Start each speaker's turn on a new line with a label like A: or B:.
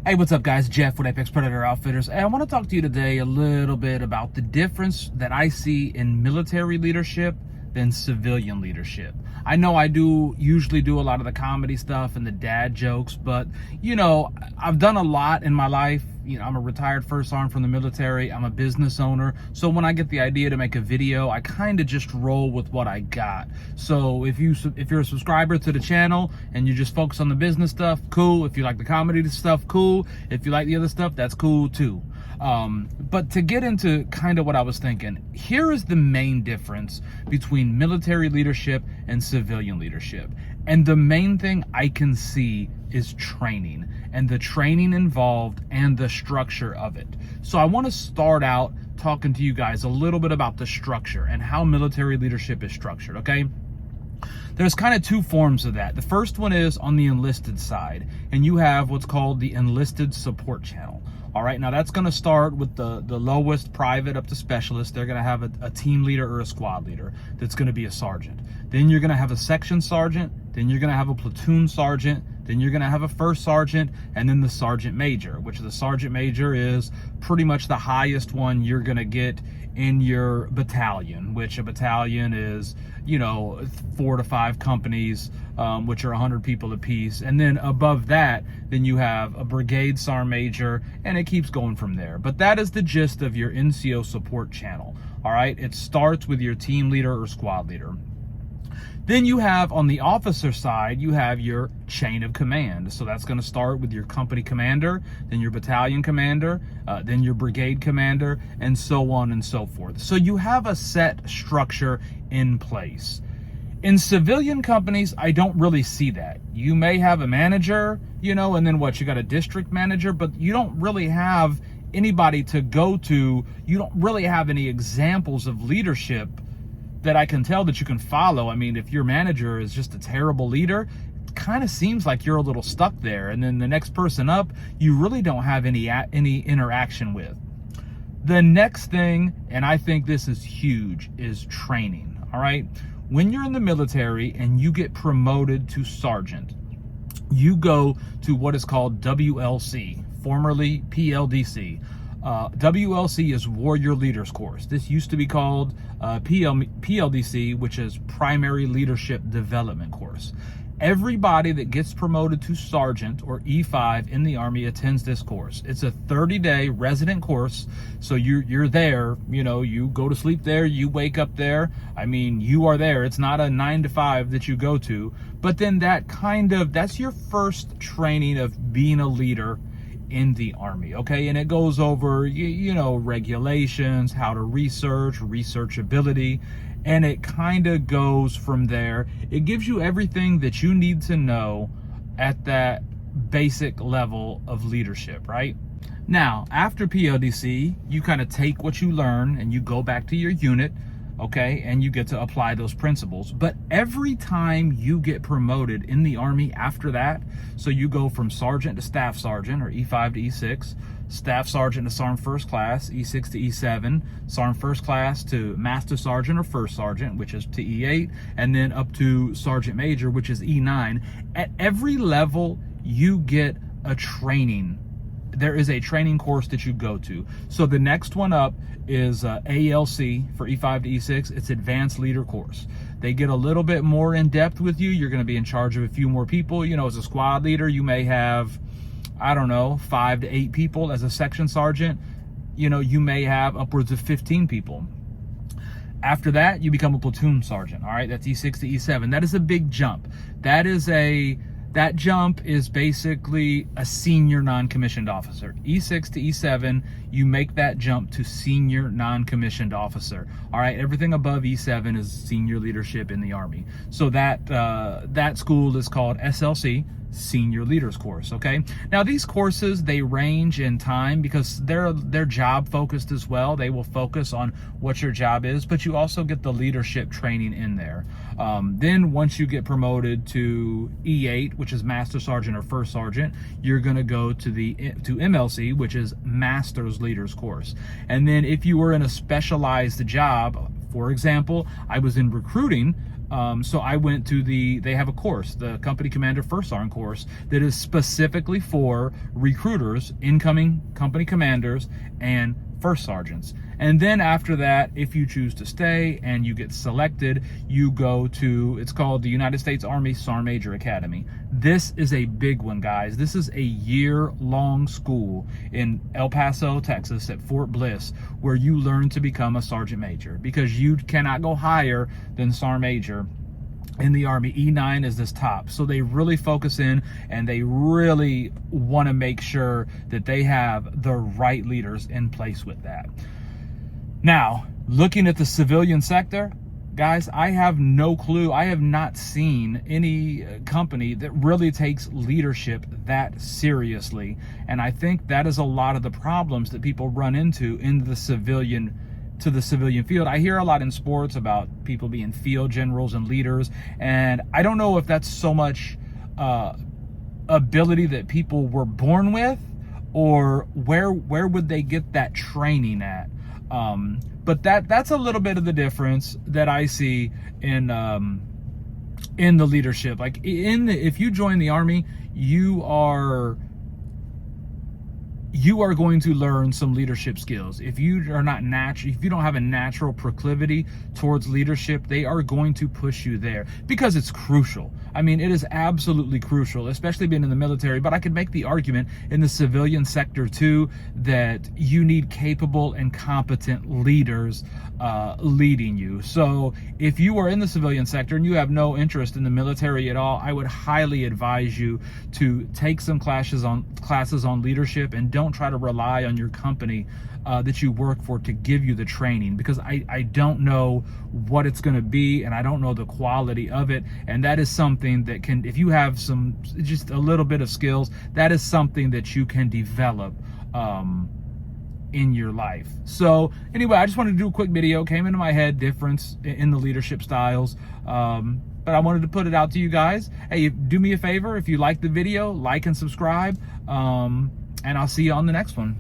A: Hey, what's up, guys? Jeff with Apex Predator Outfitters. Hey, I want to talk to you today a little bit about the difference that I see in military leadership than civilian leadership. I know I usually do a lot of the comedy stuff and the dad jokes, but I've done a lot in my life. I'm a retired first sergeant from the military. I'm a business owner. So when I get the idea to make a video, I kind of just roll with what I got. So if you're a subscriber to the channel and you just focus on the business stuff, cool. If you like the comedy stuff, cool. If you like the other stuff, that's cool too. But to get into kind of what I was thinking, here is the main difference between military leadership and civilian leadership. And the main thing I can see is training and the training involved and the structure of it. So I want to start out talking to you guys a little bit about the structure and how military leadership is structured, okay? There's kind of two forms of that. The first one is on the enlisted side, and you have what's called the enlisted support channel. All right, now that's going to start with the lowest private up to specialist. They're going to have a team leader or a squad leader that's going to be a sergeant. Then you're going to have a section sergeant. Then you're going to have a platoon sergeant. Then you're going to have a first sergeant, and then the sergeant major, which the sergeant major is pretty much the highest one you're going to get in your battalion, which a battalion is, 4 to 5 companies, which are 100 people apiece. And then above that, then you have a brigade sergeant major, and it keeps going from there. But that is the gist of your NCO support channel. All right, it starts with your team leader or squad leader. Then you have, on the officer side, you have your chain of command. So that's going to start with your company commander, then your battalion commander, then your brigade commander, and so on and so forth. So you have a set structure in place. In civilian companies, I don't really see that. You may have a manager, and then you got a district manager, but you don't really have anybody to go to. You don't really have any examples of leadership that I can tell that you can follow. I mean, if your manager is just a terrible leader, it kind of seems like you're a little stuck there. And then the next person up, you really don't have any interaction with. The next thing, and I think this is huge, is training. All right. When you're in the military and you get promoted to sergeant, you go to what is called WLC, formerly PLDC. WLC is Warrior Leaders Course. This used to be called PLDC, which is Primary Leadership Development Course. Everybody that gets promoted to sergeant or E5 in the Army attends this course. It's a 30-day resident course, so you're there. You go to sleep there, you wake up there. I mean, you are there. It's not a 9 to 5 that you go to, but then that's your first training of being a leader in the Army, okay? And it goes over, regulations, how to researchability, and it kind of goes from there. It gives you everything that you need to know at that basic level of leadership, right? Now, after PLDC, you kind of take what you learn and you go back to your unit, okay, and you get to apply those principles. But every time you get promoted in the Army after that, so you go from sergeant to staff sergeant, or E5 to E6, staff sergeant to sergeant first class, E6 to E7, sergeant first class to master sergeant or first sergeant, which is to E8, and then up to sergeant major, which is E9. At every level, you get a training. There is a training course that you go to. So the next one up is ALC for E5 to E6. It's Advanced Leader Course. They get a little bit more in depth with you. You're going to be in charge of a few more people. As a squad leader, you may have, 5 to 8 people. As a section sergeant, you may have upwards of 15 people. After that, you become a platoon sergeant. All right, that's E6 to E7. That is a big jump. That jump is basically a senior non-commissioned officer. E6 to E7, you make that jump to senior non-commissioned officer. All right, everything above E7 is senior leadership in the Army. So that school is called SLC, Senior Leaders Course, okay? Now, these courses, they range in time because they're job focused as well. They will focus on what your job is, but you also get the leadership training in there. Then once you get promoted to E8, which is Master Sergeant or First Sergeant, you're going to go to MLC, which is Master's Leaders Course. And then if you were in a specialized job, for example, I was in recruiting, So I went to they have a course, the Company Commander First Sergeant course, that is specifically for recruiters, incoming company commanders, and first sergeants. And then after that, if you choose to stay and you get selected, you go to, it's called the United States Army Sergeant Major Academy. This is a big one, guys. This is a year-long school in El Paso, Texas, at Fort Bliss, where you learn to become a sergeant major, because you cannot go higher than sergeant major in the Army. E9 is this top. So they really focus in, and they really want to make sure that they have the right leaders in place with that. Now, looking at the civilian sector, guys, I have no clue. I have not seen any company that really takes leadership that seriously. And I think that is a lot of the problems that people run into in the civilian field. I hear a lot in sports about people being field generals and leaders, and I don't know if that's so much ability that people were born with, or where would they get that training at. But that's a little bit of the difference that I see in the leadership. Like if you join the Army, you are going to learn some leadership skills. If you are not natural, if you don't have a natural proclivity towards leadership, they are going to push you there, because it's crucial. I mean, it is absolutely crucial, especially being in the military. But I could make the argument in the civilian sector too, that you need capable and competent leaders leading you. So if you are in the civilian sector and you have no interest in the military at all, I would highly advise you to take some classes on leadership, and don't try to rely on your company that you work for to give you the training, because I don't know what it's going to be, and I don't know the quality of it. And that is something that can, if you have just a little bit of skills, that is something that you can develop in your life. So anyway, I just wanted to do a quick video. Came into my head, difference in the leadership styles. But I wanted to put it out to you guys. Hey, do me a favor, if you like the video, like and subscribe. And I'll see you on the next one.